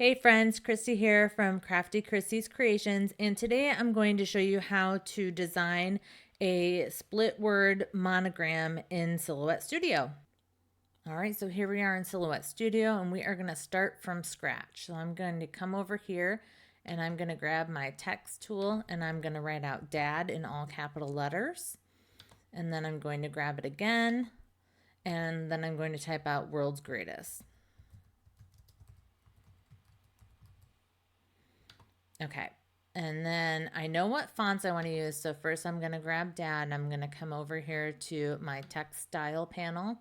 Hey friends, Christy here from Crafty Christy's Creations, and today I'm going to show you how to design a split word monogram in Silhouette Studio. All right, so here we are in Silhouette Studio, and we are going to start from scratch. So I'm going to come over here and I'm going to grab my text tool and I'm going to write out Dad in all capital letters. And then I'm going to grab it again, and then I'm going to type out World's Greatest. Okay. And then I know what fonts I want to use. So first I'm going to grab Dad and I'm going to come over here to my text style panel.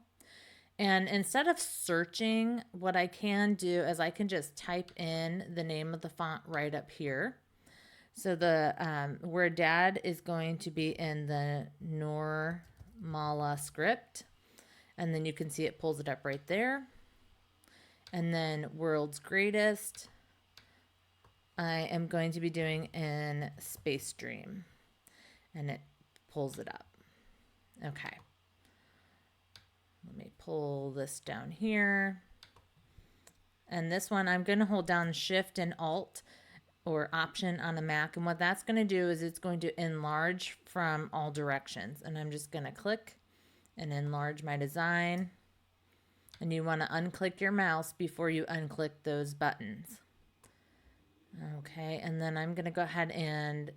And instead of searching, what I can do is I can just type in the name of the font right up here. So the word Dad is going to be in the Normala script. And then you can see it pulls it up right there. And then World's Greatest, I am going to be doing in Space Dream, and it pulls it up. Okay. Let me pull this down here. And this one, I'm going to hold down Shift and Alt or Option on a Mac. And what that's going to do is it's going to enlarge from all directions. And I'm just going to click and enlarge my design. And you want to unclick your mouse before you unclick those buttons. Okay, and then I'm going to go ahead and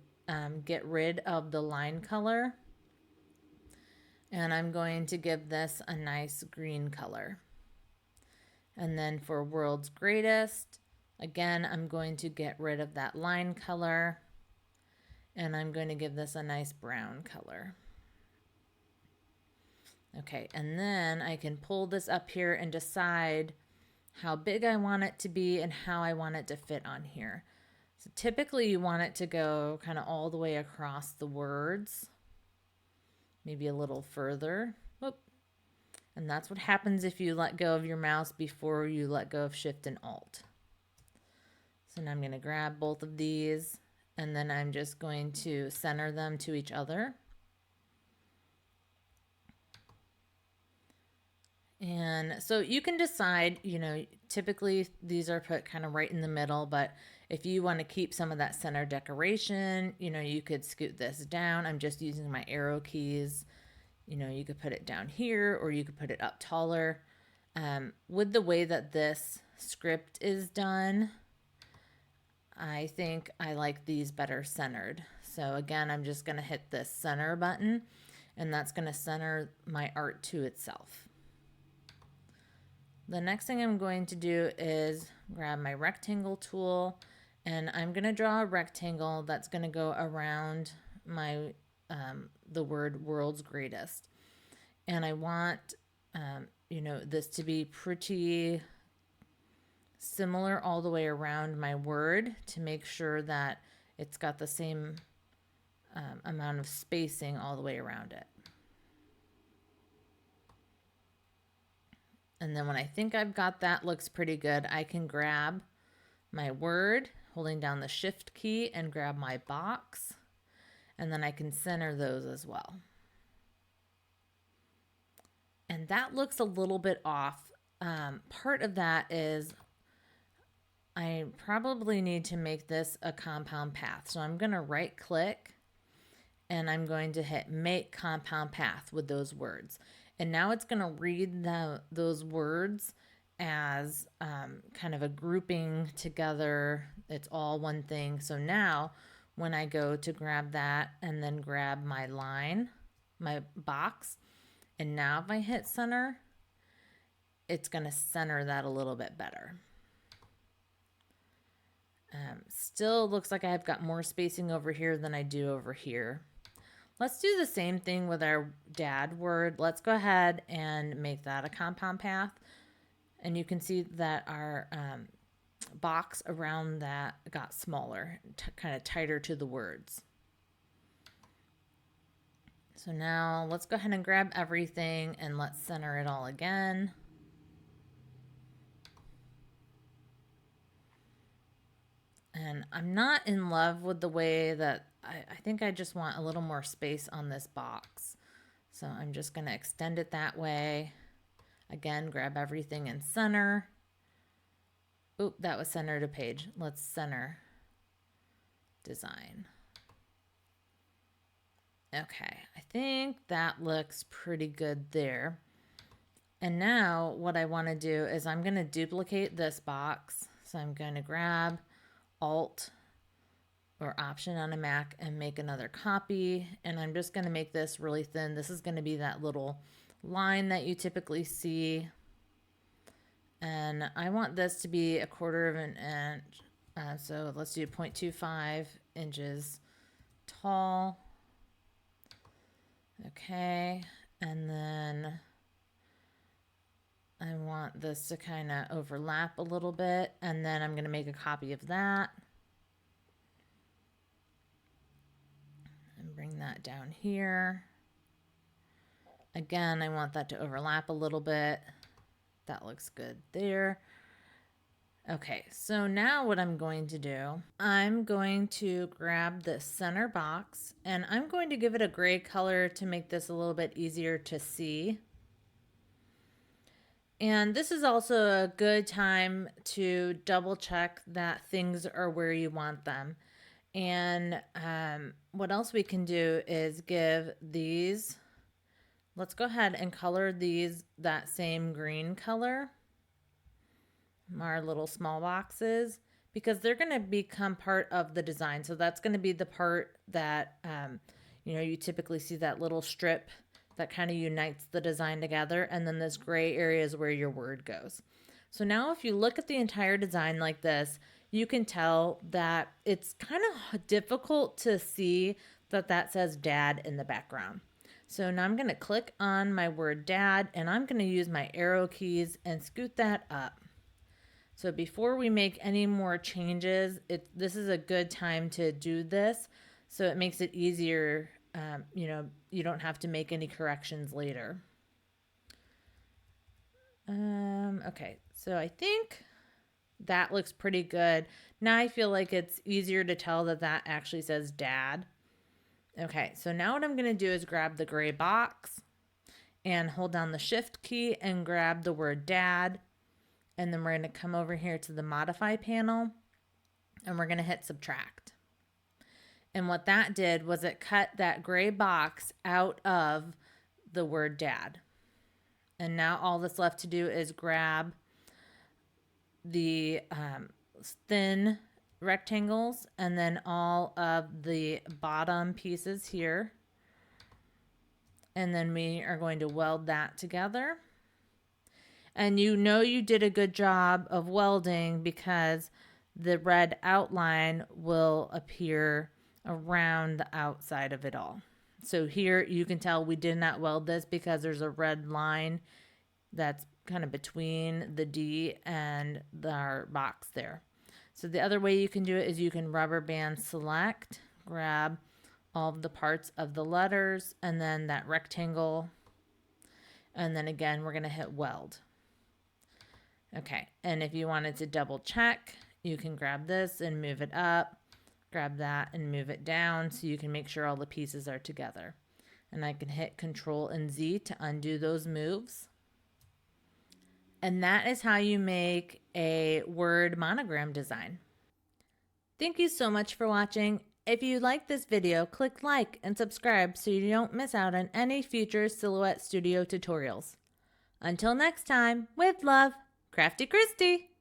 get rid of the line color. And I'm going to give this a nice green color. And then for World's Greatest, again, I'm going to get rid of that line color. And I'm going to give this a nice brown color. Okay, and then I can pull this up here and decide how big I want it to be and how I want it to fit on here. So typically you want it to go kind of all the way across the words, maybe a little further. Whoop. And that's what happens if you let go of your mouse before you let go of Shift and Alt. So now I'm going to grab both of these and then I'm just going to center them to each other. And so you can decide, typically these are put kind of right in the middle, but if you want to keep some of that center decoration, you could scoot this down. I'm just using my arrow keys. You could put it down here or you could put it up taller. With the way that this script is done, I think I like these better centered. So again, I'm just going to hit this center button and that's going to center my art to itself. The next thing I'm going to do is grab my rectangle tool and I'm going to draw a rectangle that's going to go around my the word World's Greatest. And I want this to be pretty similar all the way around my word to make sure that it's got the same amount of spacing all the way around it. And then when I think I've got that looks pretty good, I can grab my word, holding down the Shift key, and grab my box. And then I can center those as well. And that looks a little bit off. Part of that is I probably need to make this a compound path. So I'm going to right click and I'm going to hit Make Compound Path with those words. And now it's going to read those words as kind of a grouping together. It's all one thing. So now when I go to grab that and then grab my line, my box, and now if I hit center, it's going to center that a little bit better. Still looks like I've got more spacing over here than I do over here. Let's do the same thing with our Dad word. Let's go ahead and make that a compound path. And you can see that our box around that got smaller, kind of tighter to the words. So now let's go ahead and grab everything and let's center it all again. And I'm not in love with the way that I think I just want a little more space on this box. So I'm just going to extend it that way. Again, grab everything in center. Oop, that was center to page. Let's center design. Okay, I think that looks pretty good there. And now what I want to do is I'm going to duplicate this box. So I'm going to grab Alt or Option on a Mac and make another copy. And I'm just going to make this really thin. This is going to be that little line that you typically see. And I want this to be 1/4 of an inch. So let's do 0.25 inches tall. Okay, and then I want this to kind of overlap a little bit, and then I'm going to make a copy of that and bring that down here. Again, I want that to overlap a little bit. That looks good there. Okay, so now what I'm going to do, I'm going to grab the center box and I'm going to give it a gray color to make this a little bit easier to see. And this is also a good time to double check that things are where you want them. And what else we can do is give these, let's go ahead and color these that same green color, our little small boxes, because they're going to become part of the design. So that's going to be the part that, you typically see that little strip that kind of unites the design together. And then this gray area is where your word goes. So now if you look at the entire design like this, you can tell that it's kind of difficult to see that says dad in the background. So now I'm going to click on my word dad and I'm going to use my arrow keys and scoot that up. So before we make any more changes, this is a good time to do this. So it makes it easier. You don't have to make any corrections later. Okay, so I think that looks pretty good. Now I feel like it's easier to tell that actually says dad. Okay, so now what I'm going to do is grab the gray box and hold down the shift key and grab the word dad. And then we're going to come over here to the modify panel and we're going to hit subtract. And what that did was it cut that gray box out of the word dad. And now all that's left to do is grab the thin rectangles and then all of the bottom pieces here. And then we are going to weld that together. And you did a good job of welding because the red outline will appear around the outside of it all. So here you can tell we did not weld this because there's a red line that's kind of between the D and our box there. So the other way you can do it is you can rubber band select, grab all of the parts of the letters and then that rectangle. And then again, we're going to hit weld. Okay, and if you wanted to double check, you can grab this and move it up, grab that and move it down so you can make sure all the pieces are together. And I can hit Control and Z to undo those moves. And that is how you make a word monogram design. Thank you so much for watching. If you like this video, click like and subscribe so you don't miss out on any future Silhouette Studio tutorials. Until next time, with love, Crafty Christy.